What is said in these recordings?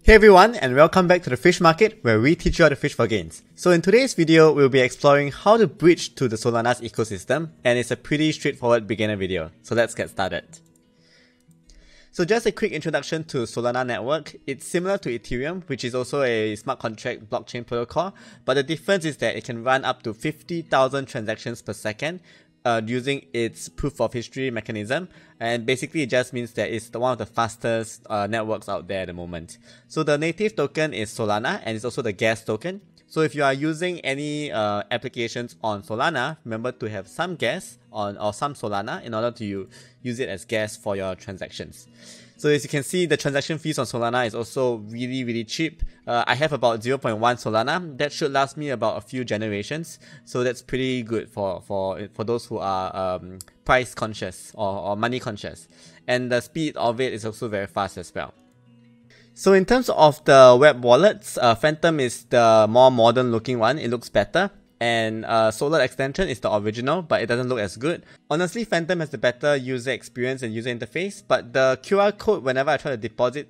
Hey everyone, and welcome back to the Fish Market, where we teach you how to fish for gains. So in today's video, we'll be exploring how to bridge to the Solana's ecosystem, and it's a pretty straightforward beginner video. So let's get started. So just a quick introduction to Solana network. It's similar to Ethereum, which is also a smart contract blockchain protocol, but the difference is that it can run up to 50,000 transactions per second, using its proof of history mechanism, and basically it just means that it's one of the fastest networks out there at the moment. So the native token is Solana, and it's also the gas token. So if you are using any applications on Solana, remember to have some gas or some Solana in order to use it as gas for your transactions. So as you can see, the transaction fees on Solana is also really cheap. I have about 0.1 Solana. That should last me about a few generations. So that's pretty good for those who are price conscious or money conscious. And the speed of it is also very fast as well. So in terms of the web wallets, Phantom is the more modern looking one. It looks better. And Solar Extension is the original, but it doesn't look as good. Honestly, Phantom has the better user experience and user interface, but the QR code whenever I try to deposit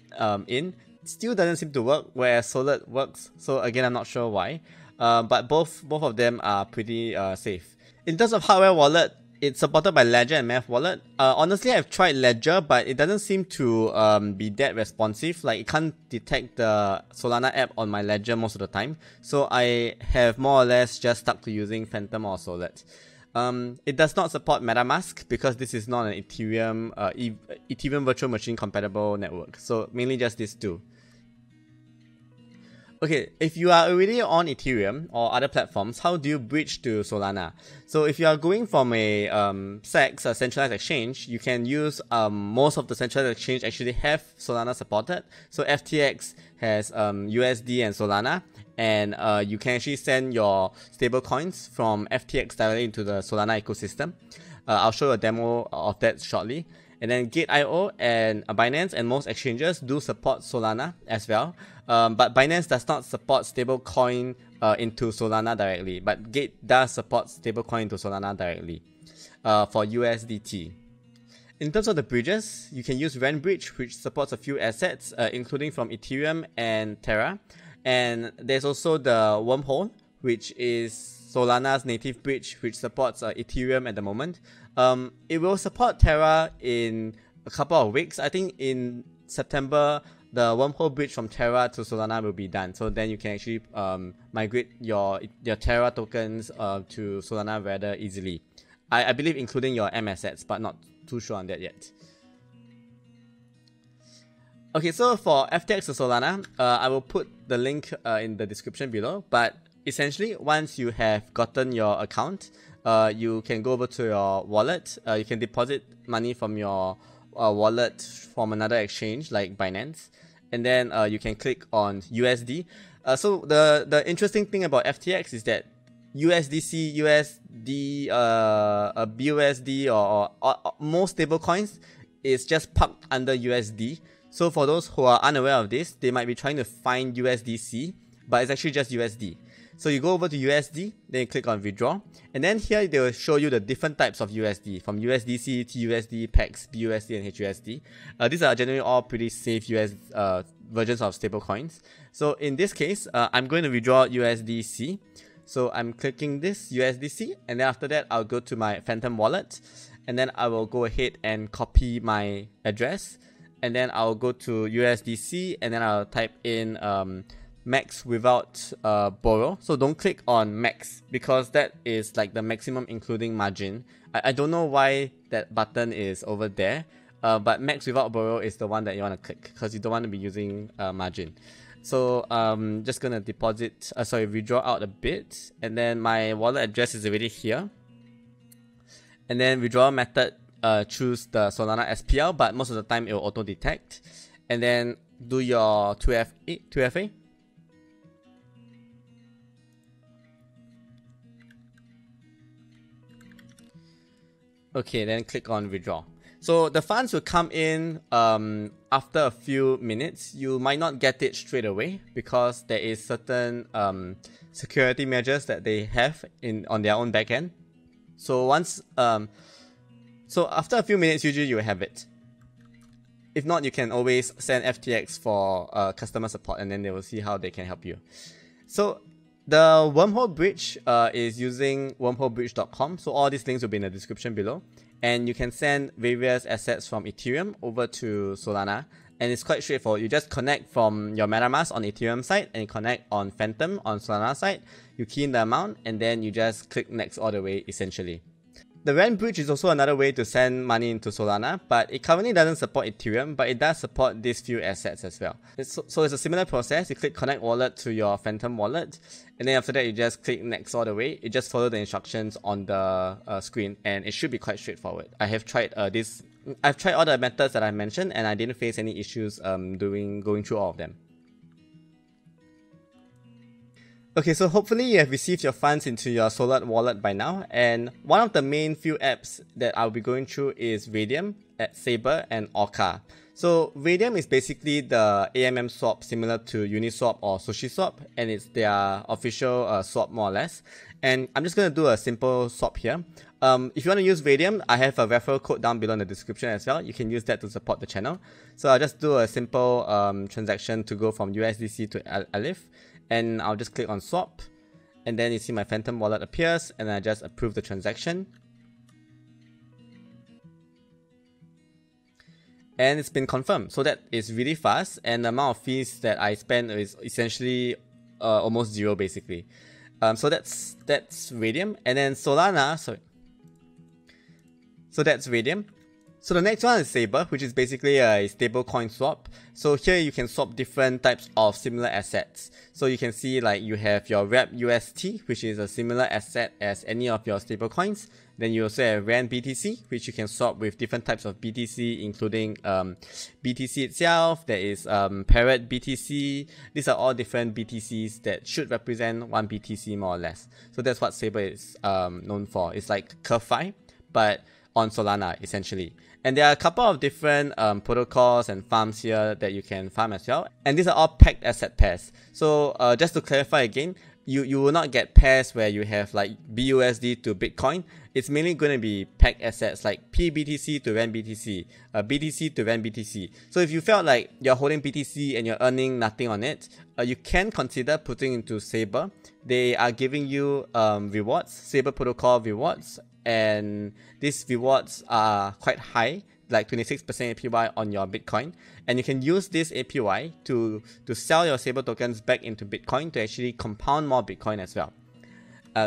still doesn't seem to work, whereas Solar works. So again, I'm not sure why. But both of them are pretty safe. In terms of hardware wallet, it's supported by Ledger and Math Wallet. Honestly, I've tried Ledger, but it doesn't seem to be that responsive. Like, it can't detect the Solana app on my Ledger most of the time. So I have more or less just stuck to using Phantom or Solid. It does not support MetaMask because this is not an Ethereum virtual machine compatible network. So mainly just these two. Okay, if you are already on Ethereum or other platforms, how do you bridge to Solana? So if you are going from a SEX, a centralized exchange, you can use most of the centralized exchange actually have Solana supported. So FTX has USD and Solana, and you can actually send your stablecoins from FTX directly into the Solana ecosystem. I'll show a demo of that shortly. And then Gate.io and Binance and most exchanges do support Solana as well. But Binance does not support stablecoin into Solana directly. But Gate does support stablecoin into Solana directly for USDT. In terms of the bridges, you can use RenBridge, which supports a few assets, including from Ethereum and Terra. And there's also the Wormhole, which is Solana's native bridge, which supports Ethereum at the moment. It will support Terra in a couple of weeks. I think in September, the Wormhole bridge from Terra to Solana will be done. So then you can actually migrate your Terra tokens to Solana rather easily. I believe including your M assets, but not too sure on that yet. Okay, so for FTX to Solana, I will put the link in the description below. But essentially, once you have gotten your account, you can go over to your wallet. You can deposit money from your wallet from another exchange like Binance, and then you can click on USD. So the interesting thing about FTX is that USDC, USD, BUSD, or most stablecoins is just parked under USD. So for those who are unaware of this, they might be trying to find USDC, but it's actually just USD. So you go over to USD, then you click on withdraw, and then here they will show you the different types of USD, from USDC, TUSD, PEX, BUSD, and HUSD. These are generally all pretty safe versions of stablecoins. So in this case, I'm going to withdraw USDC. So I'm clicking this USDC, and then after that, I'll go to my Phantom wallet, and then I will go ahead and copy my address, and then I'll go to USDC, and then I'll type in max without borrow. So don't click on max because that is like the maximum including margin. I don't know why that button is over there, but max without borrow is the one that you want to click because you don't want to be using margin. So just gonna withdraw out a bit, and then my wallet address is already here. And then withdrawal method, choose the Solana SPL, but most of the time it will auto detect. And then do your 2FA. Okay, then click on withdraw. So the funds will come in after a few minutes. You might not get it straight away because there is certain security measures that they have on their own backend. So after a few minutes, usually you will have it. If not, you can always send FTX for customer support, and then they will see how they can help you. So the wormhole bridge is using wormholebridge.com. So all these links will be in the description below. And you can send various assets from Ethereum over to Solana. And it's quite straightforward. You just connect from your MetaMask on Ethereum side and you connect on Phantom on Solana side. You key in the amount and then you just click next all the way essentially. The RAN bridge is also another way to send money into Solana, but it currently doesn't support Ethereum, but it does support these few assets as well. So it's a similar process. You click connect wallet to your Phantom wallet, and then after that you just click next all the way. You just follow the instructions on the screen, and it should be quite straightforward. I have tried I've tried all the methods that I mentioned, and I didn't face any issues going through all of them. Okay, so hopefully you have received your funds into your Solana wallet by now, and one of the main few apps that I'll be going through is Raydium, Saber, and Orca. So Raydium is basically the AMM swap similar to Uniswap or SushiSwap, and it's their official swap more or less. And I'm just going to do a simple swap here. If you want to use Raydium, I have a referral code down below in the description as well. You can use that to support the channel. So I'll just do a simple transaction to go from USDC to Aleph. And I'll just click on swap, and then you see my Phantom wallet appears, and I just approve the transaction. And it's been confirmed, so that is really fast, and the amount of fees that I spend is essentially almost zero basically. So that's Raydium, and then Solana, so that's Raydium. So the next one is Saber, which is basically a stablecoin swap. So here you can swap different types of similar assets. So you can see like you have your Wrap UST, which is a similar asset as any of your stablecoins. Then you also have RAN BTC, which you can swap with different types of BTC, including BTC itself. There is Parrot BTC. These are all different BTCs that should represent one BTC more or less. So that's what Saber is known for. It's like CurveFi, but on Solana essentially. And there are a couple of different protocols and farms here that you can farm as well. And these are all packed asset pairs. So just to clarify again, you will not get pairs where you have like BUSD to Bitcoin. It's mainly going to be packed assets like PBTC to RAN BTC, BTC to RAN BTC. So if you felt like you're holding BTC and you're earning nothing on it, you can consider putting into Saber. They are giving you rewards, Saber protocol rewards. And these rewards are quite high, like 26% APY on your Bitcoin. And you can use this APY to sell your Saber tokens back into Bitcoin to actually compound more Bitcoin as well.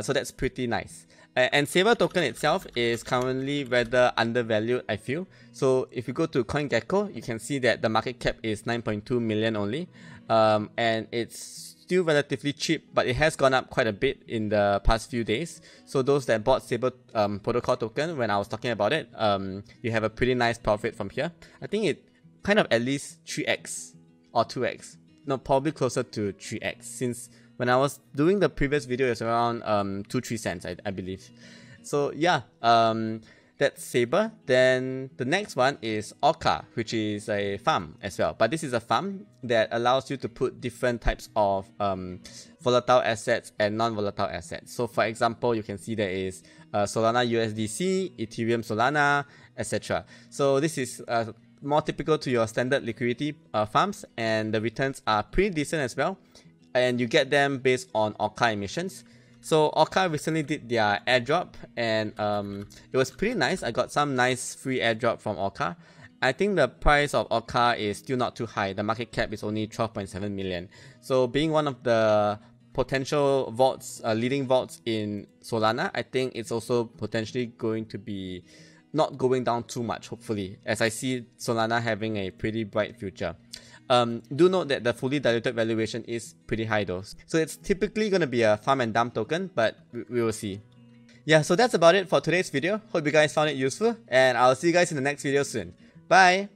So that's pretty nice. And Saber token itself is currently rather undervalued, I feel. So if you go to CoinGecko, you can see that the market cap is 9.2 million only. And it's still relatively cheap, but it has gone up quite a bit in the past few days. So those that bought Saber protocol token when I was talking about it, you have a pretty nice profit from here. I think it kind of at least 3x or 2x. No, probably closer to 3x, since when I was doing the previous video, it's around 2-3 cents, I believe. So yeah, that's Saber. Then the next one is Orca, which is a farm as well. But this is a farm that allows you to put different types of volatile assets and non-volatile assets. So for example, you can see there is Solana USDC, Ethereum Solana, etc. So this is more typical to your standard liquidity farms, and the returns are pretty decent as well. And you get them based on Orca emissions. So Orca recently did their airdrop, and it was pretty nice. I got some nice free airdrop from Orca. I think the price of Orca is still not too high. The market cap is only 12.7 million. So being one of the potential vaults, leading vaults in Solana, I think it's also potentially going to be not going down too much, hopefully, as I see Solana having a pretty bright future. Do note that the fully diluted valuation is pretty high though. So it's typically going to be a farm and dump token, but we will see. Yeah, so that's about it for today's video. Hope you guys found it useful, and I'll see you guys in the next video soon. Bye!